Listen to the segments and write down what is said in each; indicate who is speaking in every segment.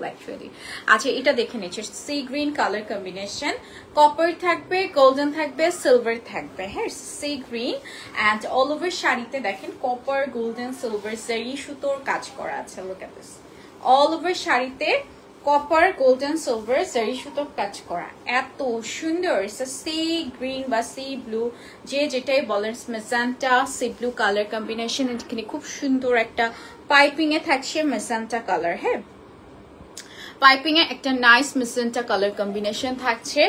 Speaker 1: Actually. আচ্ছা এটা দেখে নিচ্ছি, sea green colour combination, copper থাকবে, গোল্ডেন থাকবে, সিলভার থাকবে। হ্যাঁ, sea green and all over শাড়িতে দেখেন কপার, গোল্ডেন, সিলভার জারি সুতোর কাজ করা আছে। Look at this, all over শাড়িতে কপার, গোল্ডেন, সিলভার জারি সুতোর কাজ করা, এত সুন্দর। সি গ্রিন বা সি ব্লু যে যেটাই বলেন, magenta C blue colour combination. এখানে খুব সুন্দর একটা পাইপিং এ থাকছে মেজেন্টা কালার। হ্যাঁ, পাইপিং এ একটা নাইস মেজেন্টা কালার কম্বিনেশন থাকছে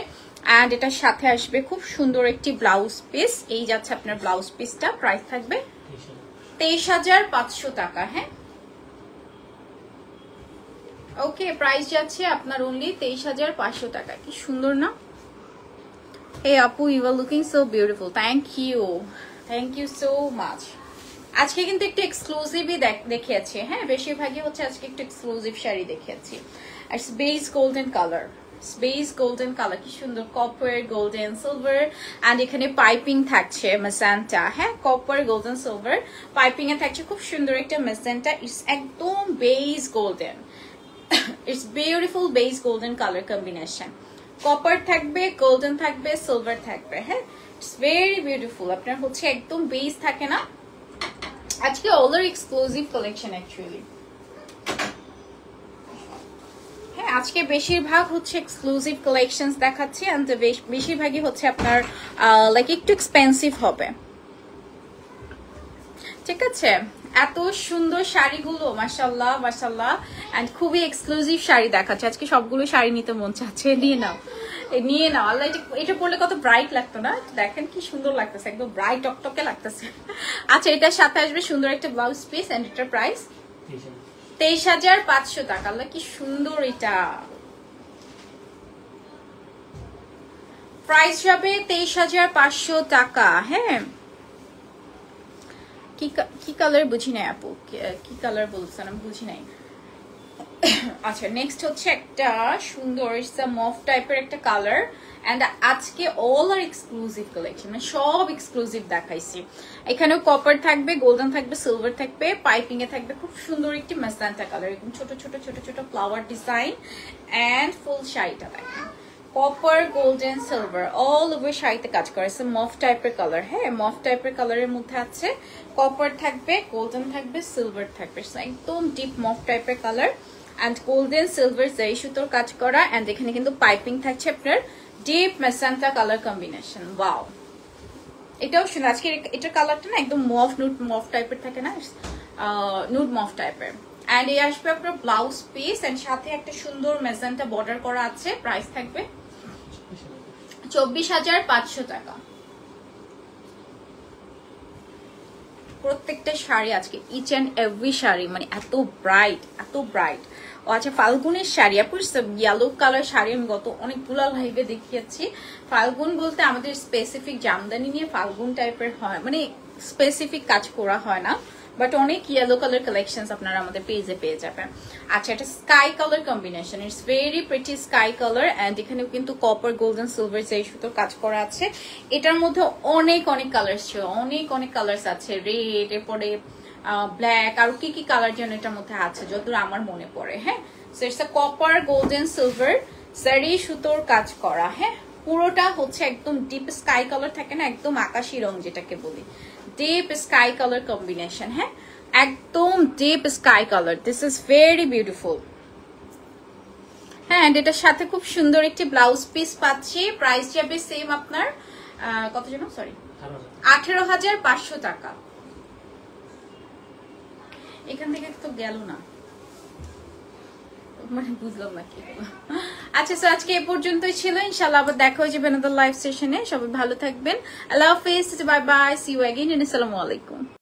Speaker 1: অ্যান্ড এটার সাথে আসবে খুব সুন্দর একটি ব্লাউজ পিস। এই যাচ্ছে আপনার ব্লাউজ পিসটা, প্রাইস থাকবে 23,500 টাকা। হ্যাঁ, ওকে, প্রাইস যাচ্ছে আপনার অনলি 23,500 টাকা। কি সুন্দর না? Hey আপু, you are looking so beautiful. Thank you so much. আজকে কিন্তু একটু এক্সক্লুসিভই দেখিয়েছি। হ্যাঁ, বেশিরভাগই হচ্ছে আজকে একটু এক্সক্লুসিভ শাড়ি দেখিয়েছি। It's beige golden colour, beige golden colour, কি সুন্দর কপার, গোল্ডেন, সিলভার অ্যান্ড এখানে পাইপিং থাকছে মেজেন্টা। হ্যাঁ, কপার, গোল্ডেন, সিলভার পাইপিং এ থাকছে খুব সুন্দর একটা মেজেন্টা। ইটস একদম beige golden, it's beautiful beige golden colour combination. Copper থাকবে, গোল্ডেন থাকবে, সিলভার থাকবে। হ্যাঁ, ইটস ভেরি বিউটিফুল। আপনার হচ্ছে একদম বেজ থাকে না। আজকে অল এক্সক্লুসিভ কালেকশন অ্যাকচুয়ালি। হ্যাঁ, আজকে বেশিরভাগ হচ্ছে এক্সক্লুসিভ কালেকশনস দেখাচ্ছি এন্ড বেশিরভাগই হচ্ছে আপনার লাইক একটু এক্সপেন্সিভ হবে। ঠিক আছে, এত সুন্দর শাড়িগুলো মাশাআল্লাহ মাশাআল্লাহ এন্ড খুবই এক্সক্লুসিভ শাড়ি দেখাচ্ছে আজকে। সবগুলো শাড়ি নিতে মন চাচ্ছে, নিয়ে নাও নিয়ে নাও। আল্লাহ, এটা পরলে কত ব্রাইট লাগতো না? দেখেন কি সুন্দর লাগতেছে, একদম ব্রাইট টকটকে লাগতেছে। আচ্ছা, এটার সাথে আসবে সুন্দর একটা ব্লাউজ পিস এন্ড এটার প্রাইস 23,500 টাকা। আল্লাহ, কি সুন্দর এটা। প্রাইস যাবে 23,500 টাকা। হ্যাঁ, কি কালার বুঝি নাই আপু, কি কালার বলছেন আমি বুঝি নাই। আচ্ছা, নেক্সট হচ্ছে একটা সুন্দর মফ টাইপের একটা কালার এন্ড আজকে অল আর এক্সক্লুসিভ কালেকশন, মানে সব এক্সক্লুসিভ দেখাইছি। এখানেও কপার থাকবে, গোল্ডেন থাকবে, সিলভার থাকবে, পাইপিং এ থাকবে খুব সুন্দর একটি মেজেন্টা কালার, এরকম ছোট ছোট ছোট ছোট ফ্লাওয়ার ডিজাইন এন্ড ফুল শাড়িটা দেখেন copper, golden, silver all over শাড়িতে কাজ করেছে। মফ টাইপের কালার। হ্যাঁ, মফ টাইপের কালারের মধ্যে আছে কপার থাকবে, গোল্ডেন থাকবে, সিলভার থাকবে, একদম ডিপ মফ টাইপের কালার এন্ড গোল্ডেন সিলভার জারি সুতোর কাজ করা এন্ড এখানে কিন্তু পাইপিং থাকছে আপনার deep magenta colour combination. Wow, এটাও শুনে আজকে এটার কালারটা না একদম মফ নুড মফ টাইপের থাকে না, নুড মফ টাইপের। এন্ড এই আসবে আপনার ব্লাউজ পিস এন্ড সাথে একটা সুন্দর মেজেন্টা বর্ডার করা আছে। প্রাইস থাকবে 24,500 টাকা। প্রত্যেকটা শাড়ি আজকে ইচ এন্ড এভরি শাড়ি মানে এত ব্রাইট, এত ব্রাইট। ও আচ্ছা, ফাল্গুনের শাড়ি আপু, ইয়েলো কালার শাড়ি আমি গত অনেকগুলো লাইভে দেখিয়েছি। ফাল্গুন বলতে আমাদের স্পেসিফিক জামদানি নিয়ে ফাল্গুন টাইপের হয়, মানে স্পেসিফিক কাজ করা হয় না, বাট অনেক ইয়েলো কালার কালেকশন আপনারা আমাদের পেজে পেয়ে যাবেন। আচ্ছা, এটা sky colour combination, it's very pretty sky colour and এখানেও কিন্তু কপার, গোল্ডেন, সিলভার জারি সুতোর কাজ করা আছে। এটার মধ্যে অনেক অনেক কালার ছিল, অনেক অনেক কালার্স আছে, রেড, এরপরে ব্ল্যাক, আর কি কি কালার যেন এটার মধ্যে আছে যতদূর আমার মনে পড়ে। হ্যাঁ, so it's a copper, golden, silver জারি সুতোর কাজ করা। হ্যাঁ, পুরোটা হচ্ছে একদম ডিপ স্কাই কালার থাকে না, একদম আকাশি রং যেটাকে বলি, ডিপ স্কাই কালার কম্বিনেশন। হ্যাঁ, একদম deep sky colour, this is very beautiful. হ্যাঁ, এটার সাথে খুব সুন্দর একটি ব্লাউজ পিস পাচ্ছি। প্রাইস যাবে সেম আপনার কত যেন, সরি 18,500 টাকা। এখান থেকে তো গেল না, মানে বুঝলাম না কি। আচ্ছা, সো আজকে এ পর্যন্তই ছিল। ইনশাআল্লাহ আবার দেখা হয়ে যাবে আমাদের লাইভ সেশনে। সবাই ভালো থাকবেন। আল্লাহ হাফেজ, bye bye, see you again, আসসালামু আলাইকুম।